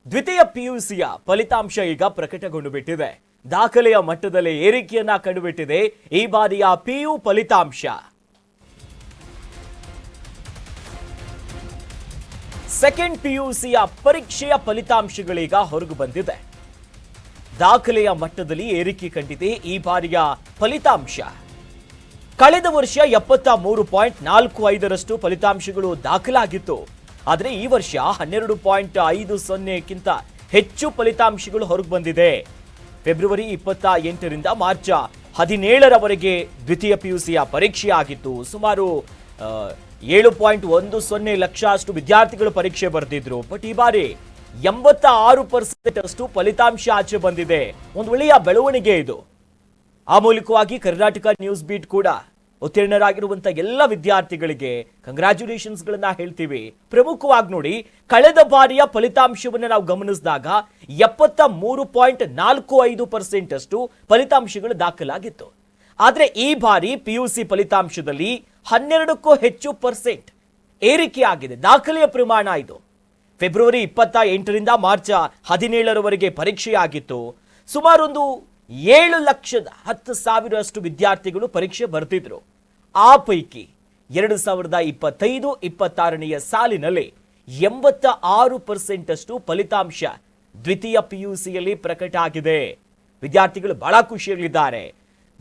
ದ್ವಿತೀಯ ಪಿಯುಸಿಯ ಫಲಿತಾಂಶ ಈಗ ಪ್ರಕಟಗೊಂಡು ಬಿಟ್ಟಿದೆ. ದಾಖಲೆಯ ಮಟ್ಟದಲ್ಲಿ ಏರಿಕೆಯನ್ನ ಕಂಡುಬಿಟ್ಟಿದೆ ಈ ಬಾರಿಯ ಪಿಯು ಫಲಿತಾಂಶ. ಸೆಕೆಂಡ್ ಪಿಯುಸಿಯ ಪರೀಕ್ಷೆಯ ಫಲಿತಾಂಶಗಳೀಗ ಹೊರಗು ಬಂದಿದೆ. ದಾಖಲೆಯ ಮಟ್ಟದಲ್ಲಿ ಏರಿಕೆ ಕಂಡಿದೆ ಈ ಬಾರಿಯ ಫಲಿತಾಂಶ. ಕಳೆದ ವರ್ಷ 73.45ರಷ್ಟು ಫಲಿತಾಂಶಗಳು ದಾಖಲಾಗಿತ್ತು. ಆದರೆ ಈ ವರ್ಷ 12.50ಕ್ಕಿಂತ ಹೆಚ್ಚು ಫಲಿತಾಂಶಗಳು ಹೊರಗೆ ಬಂದಿದೆ. ಫೆಬ್ರವರಿ 28ರಿಂದ ಮಾರ್ಚ್ 17ರವರೆಗೆ ದ್ವಿತೀಯ ಪಿಯುಸಿಯ ಪರೀಕ್ಷೆ ಆಗಿತ್ತು. ಸುಮಾರು 7.10 ಲಕ್ಷ ಅಷ್ಟು ವಿದ್ಯಾರ್ಥಿಗಳು ಪರೀಕ್ಷೆ ಬರೆದಿದ್ರು. ಬಟ್ ಈ ಬಾರಿ 86% ಅಷ್ಟು ಫಲಿತಾಂಶ ಆಚೆ ಬಂದಿದೆ. ಒಂದು ಒಳ್ಳೆಯ ಬೆಳವಣಿಗೆ ಇದು. ಆ ಮೂಲಕವಾಗಿ ಕರ್ನಾಟಕ ನ್ಯೂಸ್ ಬೀಟ್ ಕೂಡ ಉತ್ತೀರ್ಣರಾಗಿರುವಂತ ಎಲ್ಲ ವಿದ್ಯಾರ್ಥಿಗಳಿಗೆ ಕಂಗ್ರಾಚ್ಯುಲೇಷನ್ಸ್ ಗಳನ್ನ ಹೇಳ್ತೀವಿ. ಪ್ರಮುಖವಾಗಿ ನೋಡಿ, ಕಳೆದ ಬಾರಿಯ ಫಲಿತಾಂಶವನ್ನು ನಾವು ಗಮನಿಸಿದಾಗ 73.45% ಅಷ್ಟು ಫಲಿತಾಂಶಗಳು ದಾಖಲಾಗಿತ್ತು. ಆದ್ರೆ ಈ ಬಾರಿ ಪಿಯುಸಿ ಫಲಿತಾಂಶದಲ್ಲಿ 12ಕ್ಕೂ ಹೆಚ್ಚು ಪರ್ಸೆಂಟ್ ಏರಿಕೆ ಆಗಿದೆ. ದಾಖಲೆಯ ಪ್ರಮಾಣ ಇದು. February 28ರಿಂದ March 17ರವರೆಗೆ ಪರೀಕ್ಷೆಯಾಗಿತ್ತು. ಸುಮಾರೊಂದು 7,10,000 ವಿದ್ಯಾರ್ಥಿಗಳು ಪರೀಕ್ಷೆ ಬರ್ತಿದ್ರು. ಆ ಪೈಕಿ 2025-26ನೇ ಸಾಲಿನಲ್ಲಿ 86% ಅಷ್ಟು ಫಲಿತಾಂಶ ದ್ವಿತೀಯ ಪಿಯುಸಿಯಲ್ಲಿ ಪ್ರಕಟ ಆಗಿದೆ. ವಿದ್ಯಾರ್ಥಿಗಳು ಬಹಳ ಖುಷಿಯಲ್ಲಿದ್ದಾರೆ.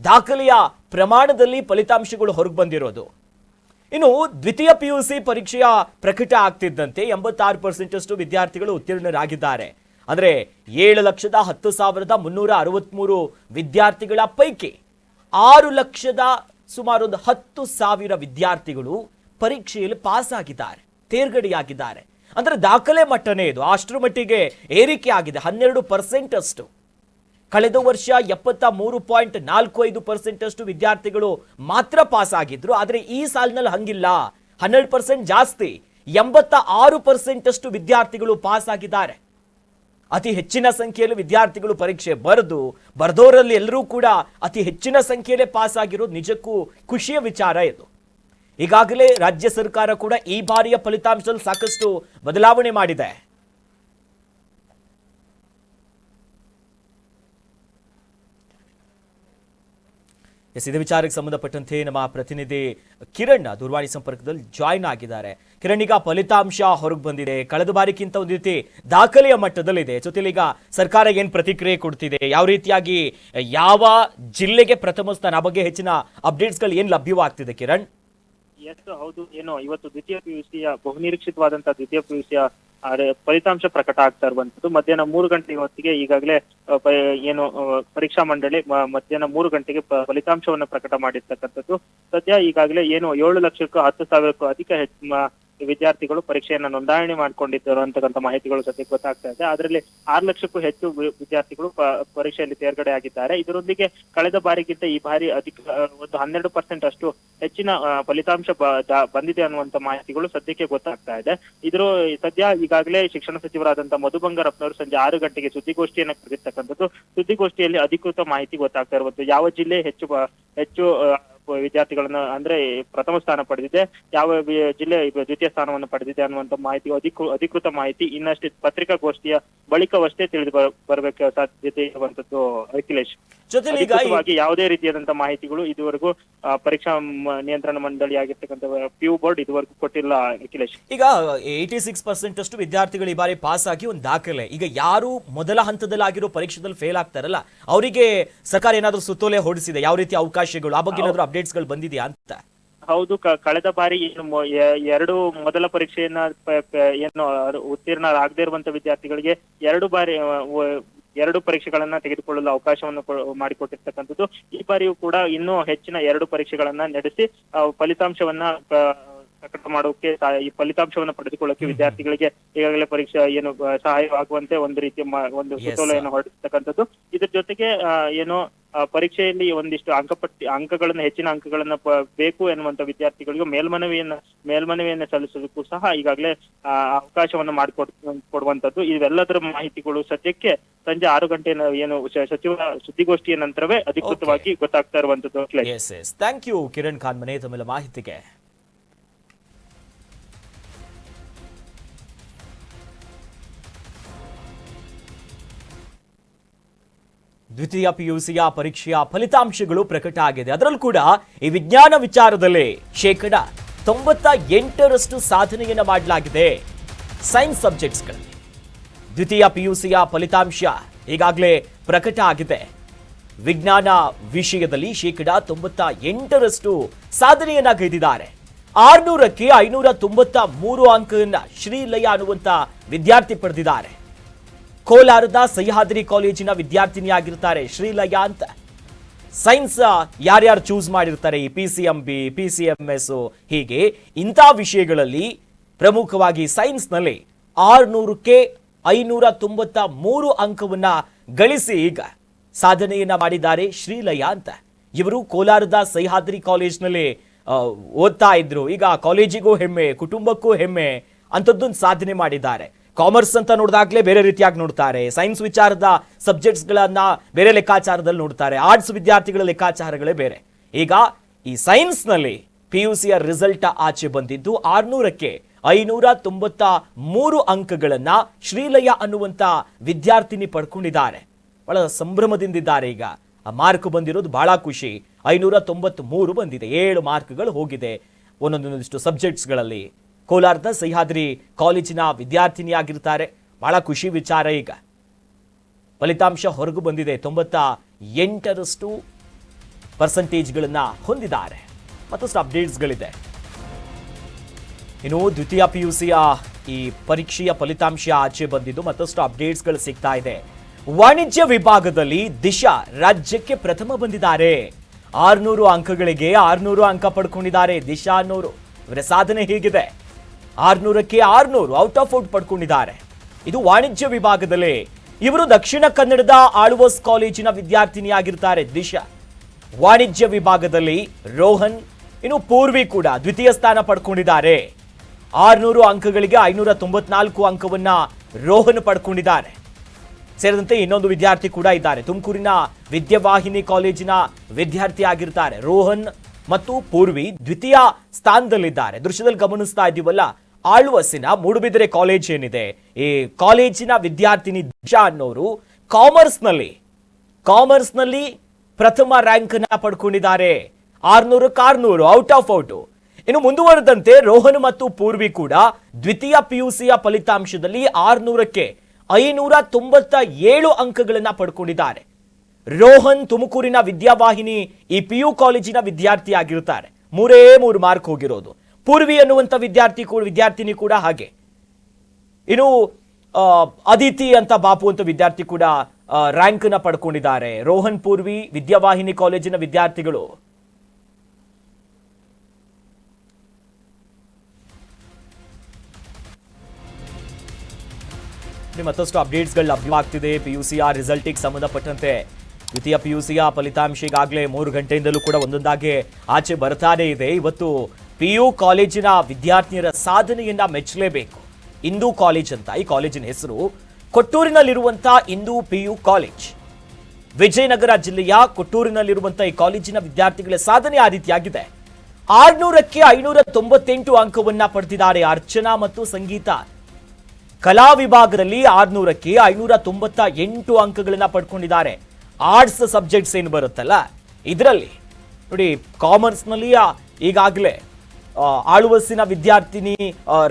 ದಾಖಲೆಯ ಪ್ರಮಾಣದಲ್ಲಿ ಫಲಿತಾಂಶಗಳು ಹೊರಗೆ ಬಂದಿರೋದು. ಇನ್ನು ದ್ವಿತೀಯ ಪಿಯುಸಿ ಪರೀಕ್ಷೆಯ ಪ್ರಕಟ ಆಗ್ತಿದ್ದಂತೆ 86% ಅಷ್ಟು ವಿದ್ಯಾರ್ಥಿಗಳು ಉತ್ತೀರ್ಣರಾಗಿದ್ದಾರೆ. ಅಂದ್ರೆ 7,10,363 ವಿದ್ಯಾರ್ಥಿಗಳ ಪೈಕಿ 6,00,000 ಸುಮಾರು 10,000 ವಿದ್ಯಾರ್ಥಿಗಳು ಪರೀಕ್ಷೆಯಲ್ಲಿ ಪಾಸ್ ಆಗಿದ್ದಾರೆ, ತೇರ್ಗಡೆಯಾಗಿದ್ದಾರೆ. ಅಂದ್ರೆ ದಾಖಲೆ ಮಟ್ಟನೇ ಇದು. ಅಷ್ಟರ ಮಟ್ಟಿಗೆ ಏರಿಕೆ ಆಗಿದೆ. 12% ಅಷ್ಟು. ಕಳೆದ ವರ್ಷ 73.45% ಅಷ್ಟು ವಿದ್ಯಾರ್ಥಿಗಳು ಮಾತ್ರ ಪಾಸ್ ಆಗಿದ್ರು. ಆದ್ರೆ ಈ ಸಾಲಿನಲ್ಲಿ ಹಂಗಿಲ್ಲ, 12% ಜಾಸ್ತಿ, 86% ಅಷ್ಟು ವಿದ್ಯಾರ್ಥಿಗಳು ಪಾಸ್ ಆಗಿದ್ದಾರೆ. ಅತಿ ಹೆಚ್ಚಿನ ಸಂಖ್ಯೆಯಲ್ಲಿ ವಿದ್ಯಾರ್ಥಿಗಳು ಪರೀಕ್ಷೆ ಬರೆದವರಲ್ಲಿ ಎಲ್ಲರೂ ಕೂಡ ಅತಿ ಹೆಚ್ಚಿನ ಸಂಖ್ಯೆಯಲ್ಲೇ ಪಾಸ್ ಆಗಿರೋದು ನಿಜಕ್ಕೂ ಖುಷಿಯ ವಿಚಾರ ಇದು. ಈಗಾಗಲೇ ರಾಜ್ಯ ಸರ್ಕಾರ ಕೂಡ ಈ ಬಾರಿಯ ಫಲಿತಾಂಶದಲ್ಲಿ ಸಾಕಷ್ಟು ಬದಲಾವಣೆ ಮಾಡಿದೆ. ಇದೇ ವಿಚಾರಕ್ಕೆ ಸಂಬಂಧಪಟ್ಟಂತೆ ನಮ್ಮ ಪ್ರತಿನಿಧಿ ಕಿರಣ್ ದೂರವಾಣಿ ಸಂಪರ್ಕದಲ್ಲಿ ಜಾಯಿನ್ ಆಗಿದ್ದಾರೆ. ಕಿರಣ್, ಈಗ ಫಲಿತಾಂಶ ಹೊರಗೆ ಬಂದಿದೆ. ಕಳೆದ ಬಾರಿಗಿಂತ ಒಂದು ರೀತಿ ದಾಖಲೆಯ ಮಟ್ಟದಲ್ಲಿದೆ. ಜೊತೆಲಿ ಈಗ ಸರ್ಕಾರ ಏನ್ ಪ್ರತಿಕ್ರಿಯೆ ಕೊಡ್ತಿದೆ, ಯಾವ ರೀತಿಯಾಗಿ ಯಾವ ಜಿಲ್ಲೆಗೆ ಪ್ರಥಮ ಸ್ಥಾನ, ಆ ಬಗ್ಗೆ ಹೆಚ್ಚಿನ ಅಪ್ಡೇಟ್ಸ್ ಗಳು ಏನ್ ಲಭ್ಯವಾಗ್ತಿದೆ ಕಿರಣ್? ಎಸ್, ಹೌದು. ಇವತ್ತು ದ್ವಿತೀಯ ಪಿಯುಸಿಯ ಬಹುನಿರೀಕ್ಷಿತವಾದಂತಹ ದ್ವಿತೀಯ ಪಿಯುಸಿಯ ಫಲಿತಾಂಶ ಪ್ರಕಟ ಆಗ್ತಾ ಇರುವಂತದ್ದು ಮಧ್ಯಾಹ್ನ 3 ಗಂಟೆ ಹೊತ್ತಿಗೆ ಈಗಾಗಲೇ ಪರೀಕ್ಷಾ ಮಂಡಳಿ ಮಧ್ಯಾಹ್ನ 3 ಗಂಟೆಗೆ ಫಲಿತಾಂಶವನ್ನು ಪ್ರಕಟ ಮಾಡಿರ್ತಕ್ಕಂಥದ್ದು. ಸದ್ಯ ಈಗಾಗಲೇ 7,10,000ಕ್ಕೂ ಅಧಿಕ ವಿದ್ಯಾರ್ಥಿಗಳು ಪರೀಕ್ಷೆಯನ್ನ ನೋಂದಣಿ ಮಾಡ್ಕೊಂಡಿದ್ದರು ಅಂತಕ್ಕಂಥ ಮಾಹಿತಿಗಳು ಸದ್ಯಕ್ಕೆ ಗೊತ್ತಾಗ್ತಾ ಇದೆ. ಅದರಲ್ಲಿ 6,00,000ಕ್ಕೂ ಹೆಚ್ಚು ವಿದ್ಯಾರ್ಥಿಗಳು ಪರೀಕ್ಷೆಯಲ್ಲಿ ತೇರ್ಗಡೆ ಆಗಿದ್ದಾರೆ. ಇದರೊಂದಿಗೆ ಕಳೆದ ಬಾರಿಗಿಂತ ಈ ಬಾರಿ ಅಧಿಕ ಒಂದು 12% ಅಷ್ಟು ಹೆಚ್ಚಿನ ಫಲಿತಾಂಶ ಬಂದಿದೆ ಅನ್ನುವಂತ ಮಾಹಿತಿಗಳು ಸದ್ಯಕ್ಕೆ ಗೊತ್ತಾಗ್ತಾ ಇದೆ. ಸದ್ಯ ಈಗಾಗಲೇ ಶಿಕ್ಷಣ ಸಚಿವರಾದಂತಹ ಮಧು ಬಂಗಾರಪ್ಪನವರು ಸಂಜೆ 6 ಗಂಟೆಗೆ ಸುದ್ದಿಗೋಷ್ಠಿಯನ್ನ ಕರೆದಿರ್ತಕ್ಕಂಥದ್ದು. ಸುದ್ದಿಗೋಷ್ಠಿಯಲ್ಲಿ ಅಧಿಕೃತ ಮಾಹಿತಿ ಗೊತ್ತಾಗ್ತಾ ಇರುವಂತದ್ದು. ಯಾವ ಜಿಲ್ಲೆ ಹೆಚ್ಚು ವಿದ್ಯಾರ್ಥಿಗಳನ್ನ ಅಂದ್ರೆ ಪ್ರಥಮ ಸ್ಥಾನ ಪಡೆದಿದೆ, ಯಾವ ಜಿಲ್ಲೆ ದ್ವಿತೀಯ ಸ್ಥಾನವನ್ನು ಪಡೆದಿದೆ ಅನ್ನುವಂತ ಮಾಹಿತಿ, ಅಧಿಕೃತ ಮಾಹಿತಿ ಇನ್ನಷ್ಟೇ ಪತ್ರಿಕಾಗೋಷ್ಠಿಯ ಬಳಿಕವಷ್ಟೇ ತಿಳಿದು ಬರಬೇಕು ಸಾಧ್ಯತೆ ಇರುವಂತದ್ದು. ಅಖಿಲೇಶ್, ಜೊತೆಗೆ ಯಾವುದೇ ರೀತಿಯಾದಂತಹ ಮಾಹಿತಿಗಳು ಇದುವರೆಗೂ ಪರೀಕ್ಷಾ ನಿಯಂತ್ರಣ ಮಂಡಳಿ ಆಗಿರ್ತಕ್ಕಂಥ ಪಿಯು ಬೋರ್ಡ್ ಇದುವರೆಗೂ ಕೊಟ್ಟಿಲ್ಲ. ಅಖಿಲೇಶ್, ಈಗ 86% ಅಷ್ಟು ವಿದ್ಯಾರ್ಥಿಗಳು ಈ ಬಾರಿ ಪಾಸ್ ಆಗಿ ಒಂದು ದಾಖಲೆ. ಈಗ ಯಾರು ಮೊದಲ ಹಂತದಲ್ಲಿ ಆಗಿರೋ ಪರೀಕ್ಷೆದಲ್ಲಿ ಫೇಲ್ ಆಗ್ತಾರಲ್ಲ, ಅವರಿಗೆ ಸರ್ಕಾರ ಏನಾದ್ರೂ ಸುತ್ತೋಲೆ ಹೊರಡಿಸಿದೆ? ಯಾವ ರೀತಿ ಅವಕಾಶಗಳು, ಆ ಬಗ್ಗೆ ಏನಾದ್ರೂ ಅಪ್ಡೇಟ್ಸ್ ಗಳು ಬಂದಿದೆಯಾ ಅಂತ? ಹೌದು, ಕಳೆದ ಬಾರಿ ಎರಡು ಮೊದಲ ಪರೀಕ್ಷೆಯನ್ನ ಉತ್ತೀರ್ಣರಾಗದೇ ಇರುವಂತ ವಿದ್ಯಾರ್ಥಿಗಳಿಗೆ 2 ಪರೀಕ್ಷೆಗಳನ್ನ ತೆಗೆದುಕೊಳ್ಳಲು ಅವಕಾಶವನ್ನು ಮಾಡಿಕೊಟ್ಟಿರ್ತಕ್ಕಂಥದ್ದು. ಈ ಬಾರಿಯೂ ಕೂಡ ಇನ್ನೂ ಹೆಚ್ಚಿನ 2 ಪರೀಕ್ಷೆಗಳನ್ನ ನಡೆಸಿ ಫಲಿತಾಂಶವನ್ನ ಪ್ರಕಟ ಮಾಡೋಕೆ, ಈ ಫಲಿತಾಂಶವನ್ನು ಪಡೆದುಕೊಳ್ಳೋಕೆ ವಿದ್ಯಾರ್ಥಿಗಳಿಗೆ ಈಗಾಗಲೇ ಪರೀಕ್ಷೆ ಸಹಾಯವಾಗುವಂತೆ ಒಂದು ರೀತಿಯ ಒಂದು ಸುತ್ತೋಲೆಯನ್ನು ಹೊರಡಿಸ್ತಕ್ಕಂಥದ್ದು. ಇದ್ರ ಜೊತೆಗೆ ಪರೀಕ್ಷೆಯಲ್ಲಿ ಒಂದಿಷ್ಟು ಅಂಕಗಳನ್ನ ಹೆಚ್ಚಿನ ಅಂಕಗಳನ್ನ ಬೇಕು ಎನ್ನುವಂತ ವಿದ್ಯಾರ್ಥಿಗಳಿಗೂ ಮೇಲ್ಮನವಿಯನ್ನ ಸಲ್ಲಿಸೋದಕ್ಕೂ ಸಹ ಈಗಾಗಲೇ ಅವಕಾಶವನ್ನು ಮಾಡಿಕೊಡುವಂತದ್ದು. ಇವೆಲ್ಲದರ ಮಾಹಿತಿಗಳು ಸದ್ಯಕ್ಕೆ ಸಂಜೆ 6 ಗಂಟೆ ಸಚಿವರ ಸುದ್ದಿಗೋಷ್ಠಿಯ ನಂತರವೇ ಅಧಿಕೃತವಾಗಿ ಗೊತ್ತಾಗ್ತಾ ಇರುವಂತದ್ದು. ಥ್ಯಾಂಕ್ ಯು ಕಿರಣ್ ಖಾನ್ಮನೆ ತಮ್ಮೆಲ್ಲ ಮಾಹಿತಿಗೆ. ದ್ವಿತೀಯ ಪಿಯುಸಿಯ ಪರೀಕ್ಷೆಯ ಫಲಿತಾಂಶಗಳು ಪ್ರಕಟ ಆಗಿದೆ. ಅದರಲ್ಲೂ ಕೂಡ ಈ ವಿಜ್ಞಾನ ವಿಚಾರದಲ್ಲಿ 98% ಸಾಧನೆಯನ್ನ ಮಾಡಲಾಗಿದೆ ಸೈನ್ಸ್ ಸಬ್ಜೆಕ್ಟ್ಸ್ಗಳಲ್ಲಿ. ದ್ವಿತೀಯ ಪಿಯುಸಿಯ ಫಲಿತಾಂಶ ಈಗಾಗಲೇ ಪ್ರಕಟ ಆಗಿದೆ. ವಿಜ್ಞಾನ ವಿಷಯದಲ್ಲಿ 98% ಸಾಧನೆಯನ್ನ ಗೈದಿದ್ದಾರೆ. 600ಕ್ಕೆ 593 ಅಂಕವನ್ನ ಶ್ರೀಲಯ ಅನ್ನುವಂತ ವಿದ್ಯಾರ್ಥಿ ಪಡೆದಿದ್ದಾರೆ. ಕೋಲಾರದ ಸಹ್ಯಾದ್ರಿ ಕಾಲೇಜಿನ ವಿದ್ಯಾರ್ಥಿನಿಯಾಗಿರ್ತಾರೆ ಶ್ರೀಲಯ ಅಂತ. ಸೈನ್ಸ್ ಯಾರ್ಯಾರು ಚೂಸ್ ಮಾಡಿರ್ತಾರೆ, ಈ PCMB, PCMS ಹೀಗೆ ಇಂಥ ವಿಷಯಗಳಲ್ಲಿ ಪ್ರಮುಖವಾಗಿ ಸೈನ್ಸ್ನಲ್ಲಿ 600ಕ್ಕೆ 593 ಅಂಕವನ್ನ ಗಳಿಸಿ ಈಗ ಸಾಧನೆಯನ್ನ ಮಾಡಿದ್ದಾರೆ ಶ್ರೀಲಯ ಅಂತ. ಇವರು ಕೋಲಾರದ ಸಹ್ಯಾದ್ರಿ ಕಾಲೇಜ್ನಲ್ಲಿ ಓದ್ತಾ ಇದ್ರು. ಈಗ ಕಾಲೇಜಿಗೂ ಹೆಮ್ಮೆ, ಕುಟುಂಬಕ್ಕೂ ಹೆಮ್ಮೆ ಅಂತದ್ದೊಂದು ಸಾಧನೆ ಮಾಡಿದ್ದಾರೆ. ಕಾಮರ್ಸ್ ಅಂತ ನೋಡಿದಾಗಲೇ ಬೇರೆ ರೀತಿಯಾಗಿ ನೋಡ್ತಾರೆ, ಸೈನ್ಸ್ ವಿಚಾರದ ಸಬ್ಜೆಕ್ಟ್ಸ್ಗಳನ್ನ ಬೇರೆ ಲೆಕ್ಕಾಚಾರದಲ್ಲಿ ನೋಡ್ತಾರೆ, ಆರ್ಟ್ಸ್ ವಿದ್ಯಾರ್ಥಿಗಳ ಲೆಕ್ಕಾಚಾರಗಳೇ ಬೇರೆ. ಈಗ ಈ ಸೈನ್ಸ್ನಲ್ಲಿ PUCಯ ರಿಸಲ್ಟ್ ಆಚೆ ಬಂದಿದ್ದು 600ಕ್ಕೆ 593 ಅಂಕಗಳನ್ನ ಶ್ರೀಲಯ ಅನ್ನುವಂತ ವಿದ್ಯಾರ್ಥಿನಿ ಪಡ್ಕೊಂಡಿದ್ದಾರೆ. ಬಹಳ ಸಂಭ್ರಮದಿಂದಿದ್ದಾರೆ. ಈಗ ಆ ಮಾರ್ಕ್ ಬಂದಿರೋದು ಬಹಳ ಖುಷಿ. 593 ಬಂದಿದೆ, 7 ಮಾರ್ಕ್ಗಳು ಹೋಗಿದೆ ಒಂದೊಂದಿಷ್ಟು ಸಬ್ಜೆಕ್ಟ್ಸ್ಗಳಲ್ಲಿ. ಕೋಲಾರದ ಸಹ್ಯಾದ್ರಿ ಕಾಲೇಜಿನ ವಿದ್ಯಾರ್ಥಿನಿಯಾಗಿರ್ತಾರೆ. ಬಹಳ ಖುಷಿ ವಿಚಾರ. ಈಗ ಫಲಿತಾಂಶ ಹೊರಗು ಬಂದಿದೆ. 98% ಹೊಂದಿದ್ದಾರೆ. ಮತ್ತಷ್ಟು ಅಪ್ಡೇಟ್ಸ್ಗಳಿದೆ. ಇನ್ನು ದ್ವಿತೀಯ PUCಯ ಈ ಪರೀಕ್ಷೆಯ ಫಲಿತಾಂಶ ಆಚೆ ಬಂದಿದ್ದು ಮತ್ತಷ್ಟು ಅಪ್ಡೇಟ್ಸ್ಗಳು ಸಿಗ್ತಾ ಇದೆ. ವಾಣಿಜ್ಯ ವಿಭಾಗದಲ್ಲಿ ದಿಶಾ ರಾಜ್ಯಕ್ಕೆ ಪ್ರಥಮ ಬಂದಿದ್ದಾರೆ. 600 ಅಂಕಗಳಿಗೆ 600 ಅಂಕ ಪಡ್ಕೊಂಡಿದ್ದಾರೆ ದಿಶಾ ಅನ್ನೋರು. ಇವರ ಸಾಧನೆ ಹೀಗಿದೆ, 600ಕ್ಕೆ 600 ಔಟ್ ಆಫ್ ಔಟ್ ಪಡ್ಕೊಂಡಿದ್ದಾರೆ. ಇದು ವಾಣಿಜ್ಯ ವಿಭಾಗದಲ್ಲಿ. ಇವರು ದಕ್ಷಿಣ ಕನ್ನಡದ ಆಳ್ವಾಸ್ ಕಾಲೇಜಿನ ವಿದ್ಯಾರ್ಥಿನಿಯಾಗಿರ್ತಾರೆ ದಿಶಾ. ವಾಣಿಜ್ಯ ವಿಭಾಗದಲ್ಲಿ ರೋಹನ್, ಇನ್ನು ಪೂರ್ವಿ ಕೂಡ ದ್ವಿತೀಯ ಸ್ಥಾನ ಪಡ್ಕೊಂಡಿದ್ದಾರೆ. 600 ಅಂಕಗಳಿಗೆ 594 ಅಂಕವನ್ನ ರೋಹನ್ ಪಡ್ಕೊಂಡಿದ್ದಾರೆ. ಸೇರಿದಂತೆ ಇನ್ನೊಂದು ವಿದ್ಯಾರ್ಥಿ ಕೂಡ ಇದ್ದಾರೆ. ತುಮಕೂರಿನ ವಿದ್ಯಾವಾಹಿನಿ ಕಾಲೇಜಿನ ವಿದ್ಯಾರ್ಥಿ ಆಗಿರ್ತಾರೆ ರೋಹನ್ ಮತ್ತು ಪೂರ್ವಿ ದ್ವಿತೀಯ ಸ್ಥಾನದಲ್ಲಿದ್ದಾರೆ. ದೃಶ್ಯದಲ್ಲಿ ಗಮನಿಸ್ತಾ ಇದ್ದೀವಲ್ಲ, ಆಳ್ವಾಸಿನ ಮೂಡುಬಿದಿರೆ ಕಾಲೇಜ್ ಏನಿದೆ, ಈ ಕಾಲೇಜಿನ ವಿದ್ಯಾರ್ಥಿನಿ ದಿಶಾ ಅನ್ನೋರು ಕಾಮರ್ಸ್ನಲ್ಲಿ ಪ್ರಥಮ ರ್ಯಾಂಕ್ ಅನ್ನ ಪಡ್ಕೊಂಡಿದ್ದಾರೆ. 600ಕ್ಕೆ 600 ಔಟ್ ಆಫ್ ಔಟ್. ಇನ್ನು ಮುಂದುವರೆದಂತೆ ರೋಹನ್ ಮತ್ತು ಪೂರ್ವಿ ಕೂಡ ದ್ವಿತೀಯ PUCಯ ಫಲಿತಾಂಶದಲ್ಲಿ 600ಕ್ಕೆ 597 ಅಂಕಗಳನ್ನ ಪಡ್ಕೊಂಡಿದ್ದಾರೆ. ರೋಹನ್ ತುಮಕೂರಿನ ವಿದ್ಯಾವಾಹಿನಿ ಈ PU ಕಾಲೇಜಿನ ವಿದ್ಯಾರ್ಥಿ ಆಗಿರ್ತಾರೆ. 3 ಮಾರ್ಕ್ ಹೋಗಿರೋದು. ಪೂರ್ವಿ ಅನ್ನುವಂಥ ವಿದ್ಯಾರ್ಥಿನಿ ಕೂಡ ಹಾಗೆ. ಇನ್ನು ಅದಿತಿ ಅಂತ ಬಾಪು ಅಂತ ವಿದ್ಯಾರ್ಥಿ ಕೂಡ ರ್ಯಾಂಕ್ ನ ಪಡ್ಕೊಂಡಿದ್ದಾರೆ. ರೋಹನ್, ಪೂರ್ವಿ ವಿದ್ಯಾವಾಹಿನಿ ಕಾಲೇಜಿನ ವಿದ್ಯಾರ್ಥಿಗಳು. ಮತ್ತಷ್ಟು ಅಪ್ಡೇಟ್ಸ್ಗಳು ಲಭ್ಯವಾಗ್ತಿದೆ. PUCಯ ರಿಸಲ್ಟಿಗೆ ಸಂಬಂಧಪಟ್ಟಂತೆ ದ್ವಿತೀಯ PUCಯ ಫಲಿತಾಂಶ ಈಗಾಗಲೇ 3 ಗಂಟೆಯಿಂದಲೂ ಕೂಡ ಒಂದೊಂದಾಗಿ ಆಚೆ ಬರ್ತಾನೆ ಇದೆ. ಇವತ್ತು PU ಕಾಲೇಜಿನ ವಿದ್ಯಾರ್ಥಿನಿಯರ ಸಾಧನೆಯನ್ನ ಮೆಚ್ಚಲೇಬೇಕು. ಇಂದು ಕಾಲೇಜ್ ಅಂತ ಈ ಕಾಲೇಜಿನ ಹೆಸರು. ಕೊಟ್ಟೂರಿನಲ್ಲಿರುವಂತಹ ಇಂದು PU ಕಾಲೇಜ್. ವಿಜಯನಗರ ಜಿಲ್ಲೆಯ ಕೊಟ್ಟೂರಿನಲ್ಲಿರುವಂತಹ ಈ ಕಾಲೇಜಿನ ವಿದ್ಯಾರ್ಥಿಗಳ ಸಾಧನೆ ಆ ರೀತಿಯಾಗಿದೆ. 600ಕ್ಕೆ 598 ಅಂಕವನ್ನ ಪಡೆದಿದ್ದಾರೆ ಅರ್ಚನಾ ಮತ್ತು ಸಂಗೀತ. ಕಲಾ ವಿಭಾಗದಲ್ಲಿ 600ಕ್ಕೆ 598 ಅಂಕಗಳನ್ನ ಪಡ್ಕೊಂಡಿದ್ದಾರೆ. ಆರ್ಟ್ಸ್ ಸಬ್ಜೆಕ್ಟ್ಸ್ ಏನು ಬರುತ್ತಲ್ಲ ಇದರಲ್ಲಿ ನೋಡಿ, ಕಾಮರ್ಸ್ನಲ್ಲಿ ಈಗಾಗಲೇ ಆಳ್ವಾಸಿನ ವಿದ್ಯಾರ್ಥಿನಿ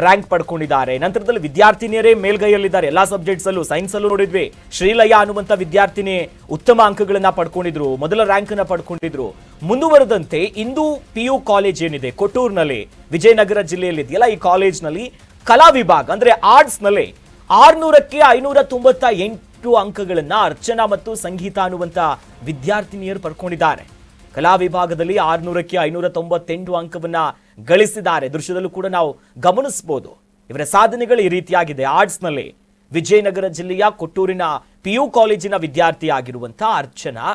ರ್ಯಾಂಕ್ ಪಡ್ಕೊಂಡಿದ್ದಾರೆ. ನಂತರದಲ್ಲಿ ವಿದ್ಯಾರ್ಥಿನಿಯರೇ ಮೇಲ್ಗೈಯಲ್ಲಿದ್ದಾರೆ ಎಲ್ಲಾ ಸಬ್ಜೆಕ್ಟ್ಸ್ ಅಲ್ಲೂ. ಸೈನ್ಸ್ ಅಲ್ಲೂ ನೋಡಿದ್ವಿ, ಶ್ರೀಲಯ ಅನ್ನುವಂಥ ವಿದ್ಯಾರ್ಥಿನಿ ಉತ್ತಮ ಅಂಕಗಳನ್ನ ಪಡ್ಕೊಂಡಿದ್ರು, ಮೊದಲ ರ್ಯಾಂಕ್ ಅನ್ನ ಪಡ್ಕೊಂಡಿದ್ರು. ಮುಂದುವರೆದಂತೆ ಇಂದು PU ಕಾಲೇಜ್ ಏನಿದೆ ಕೊಟ್ಟೂರಿನಲ್ಲಿ ವಿಜಯನಗರ ಜಿಲ್ಲೆಯಲ್ಲಿ ಇದೆಯಲ್ಲ, ಈ ಕಾಲೇಜ್ನಲ್ಲಿ ಕಲಾ ವಿಭಾಗ ಅಂದ್ರೆ ಆರ್ಟ್ಸ್ ನಲ್ಲಿ 600ಕ್ಕೆ 598 ಅಂಕಗಳನ್ನ ಅರ್ಚನಾ ಮತ್ತು ಸಂಗೀತ ಅನ್ನುವಂತ ವಿದ್ಯಾರ್ಥಿನಿಯರು ಪಡ್ಕೊಂಡಿದ್ದಾರೆ. ಕಲಾ ವಿಭಾಗದಲ್ಲಿ 600ಕ್ಕೆ 598 ಅಂಕವನ್ನ ಗಳಿಸಿದ್ದಾರೆ. ದೃಶ್ಯದಲ್ಲೂ ಕೂಡ ನಾವು ಗಮನಿಸಬಹುದು ಇವರ ಸಾಧನೆಗಳು ಈ ರೀತಿಯಾಗಿದೆ. ಆರ್ಟ್ಸ್ ನಲ್ಲಿ ವಿಜಯನಗರ ಜಿಲ್ಲೆಯ ಕೊಟ್ಟೂರಿನ PU ಕಾಲೇಜಿನ ವಿದ್ಯಾರ್ಥಿ ಆಗಿರುವಂತಹ ಅರ್ಚನಾ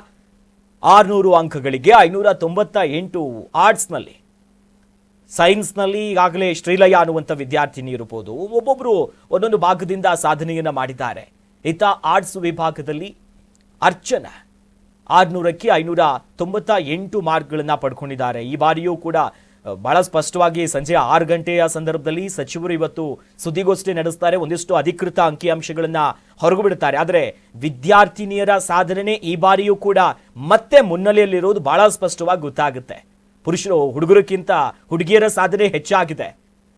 600 ಅಂಕಗಳಿಗೆ 598 ಆರ್ಟ್ಸ್ ನಲ್ಲಿ. ಸೈನ್ಸ್ ನಲ್ಲಿ ಈಗಾಗಲೇ ಶ್ರೀಲಯ ಅನ್ನುವಂಥ ವಿದ್ಯಾರ್ಥಿನಿ ಇರಬಹುದು. ಒಬ್ಬೊಬ್ರು ಒಂದೊಂದು ಭಾಗದಿಂದ ಸಾಧನೆಯನ್ನ ಮಾಡಿದ್ದಾರೆ. ಈತ ಆರ್ಟ್ಸ್ ವಿಭಾಗದಲ್ಲಿ ಅರ್ಚನಾ 600ಕ್ಕೆ 598 ಮಾರ್ಕ್ಗಳನ್ನ ಪಡ್ಕೊಂಡಿದ್ದಾರೆ. ಈ ಬಾರಿಯೂ ಕೂಡ ಬಹಳ ಸ್ಪಷ್ಟವಾಗಿ ಸಂಜೆ 6 ಗಂಟೆಯ ಸಂದರ್ಭದಲ್ಲಿ ಸಚಿವರು ಇವತ್ತು ಸುದ್ದಿಗೋಷ್ಠಿ ನಡೆಸ್ತಾರೆ, ಒಂದಿಷ್ಟು ಅಧಿಕೃತ ಅಂಕಿಅಂಶಗಳನ್ನ ಹೊರಗು ಬಿಡುತ್ತಾರೆ. ಆದರೆ ವಿದ್ಯಾರ್ಥಿನಿಯರ ಸಾಧನೆ ಈ ಬಾರಿಯೂ ಕೂಡ ಮತ್ತೆ ಮುನ್ನೆಲೆಯಲ್ಲಿರೋದು ಬಹಳ ಸ್ಪಷ್ಟವಾಗಿ ಗೊತ್ತಾಗುತ್ತೆ. ಹುಡುಗರಕ್ಕಿಂತ ಹುಡುಗಿಯರ ಸಾಧನೆ ಹೆಚ್ಚಾಗಿದೆ.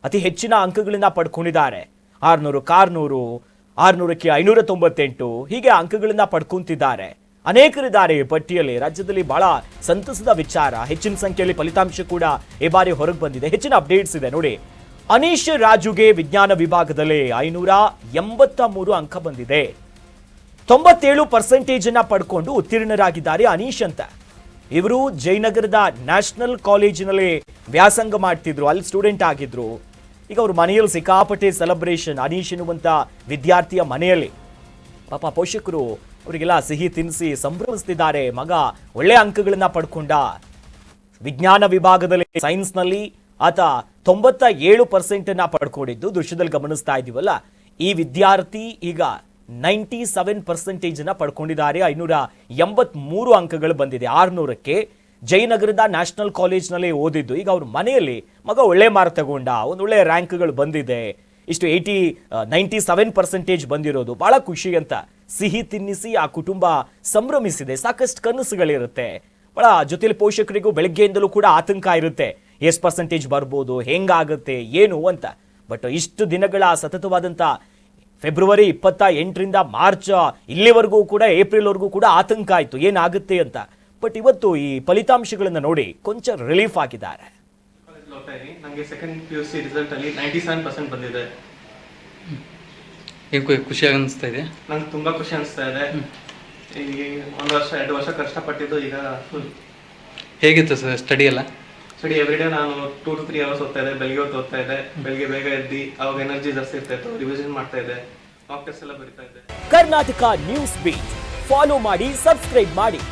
ಅತಿ ಹೆಚ್ಚಿನ ಅಂಕಗಳನ್ನ ಪಡ್ಕೊಂಡಿದ್ದಾರೆ. 600, 600ಕ್ಕೆ 598 ಹೀಗೆ ಅಂಕಗಳನ್ನ ಪಡ್ಕೊಂತಿದ್ದಾರೆ. ಅನೇಕರಿದ್ದಾರೆ ಈ ಪಟ್ಟಿಯಲ್ಲಿ. ರಾಜ್ಯದಲ್ಲಿ ಬಹಳ ಸಂತಸದ ವಿಚಾರ. ಹೆಚ್ಚಿನ ಸಂಖ್ಯೆಯಲ್ಲಿ ಫಲಿತಾಂಶ ಕೂಡ ಈ ಬಾರಿ ಹೊರಗೆ ಬಂದಿದೆ. ಹೆಚ್ಚಿನ ಅಪ್ಡೇಟ್ಸ್ ಇದೆ ನೋಡಿ. ಅನೀಶ್ ರಾಜುಗೆ ವಿಜ್ಞಾನ ವಿಭಾಗದಲ್ಲಿ 583 ಅಂಕ ಬಂದಿದೆ. 97% ಅನ್ನ ಪಡ್ಕೊಂಡು ಉತ್ತೀರ್ಣರಾಗಿದ್ದಾರೆ ಅನೀಶ್ ಅಂತ. ಇವರು ಜಯನಗರದ ನ್ಯಾಷನಲ್ ಕಾಲೇಜಿನಲ್ಲಿ ವ್ಯಾಸಂಗ ಮಾಡ್ತಿದ್ರು, ಅಲ್ಲಿ ಸ್ಟೂಡೆಂಟ್ ಆಗಿದ್ರು. ಈಗ ಅವ್ರ ಮನೆಯಲ್ಲಿ ಸಿಕ್ಕಾಪಟ್ಟೆ ಸೆಲೆಬ್ರೇಷನ್. ಅನೀಶ್ ಎನ್ನುವಂತ ವಿದ್ಯಾರ್ಥಿಯ ಮನೆಯಲ್ಲಿ ಪಾಪ ಪೋಷಕರು ಅವರಿಗೆಲ್ಲ ಸಿಹಿ ತಿನ್ನಿಸಿ ಸಂಭ್ರಮಿಸ್ತಿದ್ದಾರೆ. ಮಗ ಒಳ್ಳೆ ಅಂಕಗಳನ್ನ ಪಡ್ಕೊಂಡ. ವಿಜ್ಞಾನ ವಿಭಾಗದಲ್ಲಿ ಸೈನ್ಸ್ನಲ್ಲಿ ಆತ 97% ಅನ್ನ ಪಡ್ಕೊಂಡಿದ್ದು ದೃಶ್ಯದಲ್ಲಿ ಗಮನಿಸ್ತಾ ಇದೀವಲ್ಲ. ಈ ವಿದ್ಯಾರ್ಥಿ ಈಗ 97% ಅನ್ನ ಪಡ್ಕೊಂಡಿದ್ದಾರೆ. 583 ಅಂಕಗಳು ಬಂದಿದೆ. 600ಕ್ಕೆ ಜಯನಗರದ ನ್ಯಾಷನಲ್ ಕಾಲೇಜ್ನಲ್ಲಿ ಓದಿದ್ದು. ಈಗ ಅವ್ರ ಮನೆಯಲ್ಲಿ ಮಗ ಒಳ್ಳೆ ಮಾರ್ಕ್ ತಗೊಂಡ, ಒಂದೊಳ್ಳೆ ರ್ಯಾಂಕ್ಗಳು ಬಂದಿದೆ. ಇಷ್ಟು 97% ಬಂದಿರೋದು ಬಹಳ ಖುಷಿ ಅಂತ ಸಿಹಿ ತಿನ್ನಿಸಿ ಆ ಕುಟುಂಬ ಸಂಭ್ರಮಿಸಿದೆ. ಸಾಕಷ್ಟು ಕನಸುಗಳಿರುತ್ತೆ. ಬಹಳ ಜೊತೆಲಿ ಪೋಷಕರಿಗೂ ಬೆಳಗ್ಗೆಯಿಂದಲೂ ಕೂಡ ಆತಂಕ ಇರುತ್ತೆ, ಎಷ್ಟು ಪರ್ಸೆಂಟೇಜ್ ಬರ್ಬೋದು, ಹೆಂಗಾಗುತ್ತೆ ಏನು ಅಂತ. ಬಟ್ ಇಷ್ಟು ದಿನಗಳ ಸತತವಾದಂಥ ಫೆಬ್ರವರಿ 28ರಿಂದ ಮಾರ್ಚ್ ಇಲ್ಲಿವರೆಗೂ ಕೂಡ ಏಪ್ರಿಲ್ವರೆಗೂ ಕೂಡ ಆತಂಕ ಆಯಿತು ಏನಾಗುತ್ತೆ ಅಂತ. ಬಟ್ ಇವತ್ತು ಈ ಫಲಿತಾಂಶಗಳನ್ನು ನೋಡಿ ಕೊಂಚ ರಿಲೀಫ್ ಆಗಿದ್ದಾರೆ. ನನಗೆ ಸೆಕೆಂಡ್ PUC ರಿಸಲ್ಟ್ ಅಲ್ಲಿ 97% ಬಂದಿದೆ. ಖುಷಿ ಅನಿಸ್ತಾ ಇದೆ. ನಂಗೆ ತುಂಬಾ ಖುಷಿ ಅನಿಸ್ತಾ ಇದೆ. ಈಗ 1 ವರ್ಷ 2 ವರ್ಷ ಕಷ್ಟಪಟ್ಟಿದ್ದು ಈಗ ಫುಲ್. ಹೇಗಿತ್ತು ಸರ್ ಸ್ಟಡಿ ಎಲ್ಲ? ಸ್ಟಡಿ ಎವ್ರಿಡೇ ನಾನು 2 to 3 ಅವರ್ಸ್ ಓದ್ತಾ ಇದ್ದೆ. ಬೆಳಿಗ್ಗೆ ಹೊತ್ತು ಓದ್ತಾ ಇದ್ದೆ. ಬೆಳಿಗ್ಗೆ ಬೇಗ ಎದ್ದು ಅವಾಗ ಎನರ್ಜಿ ಜಾಸ್ತಿ ಇರ್ತಾ ಇತ್ತು. ರಿವಿಷನ್ ಮಾಡ್ತಾ ಇದ್ದೆ. ಮಾಕ್ ಟೆಸ್ಟ್ ಎಲ್ಲ ಬರೀತಾ ಇದ್ದೆ. ಕರ್ನಾಟಕ ನ್ಯೂಸ್ ಬೀಟ್ ಫಾಲೋ ಮಾಡಿ, ಸಬ್ಸ್ಕ್ರೈಬ್ ಮಾಡಿ.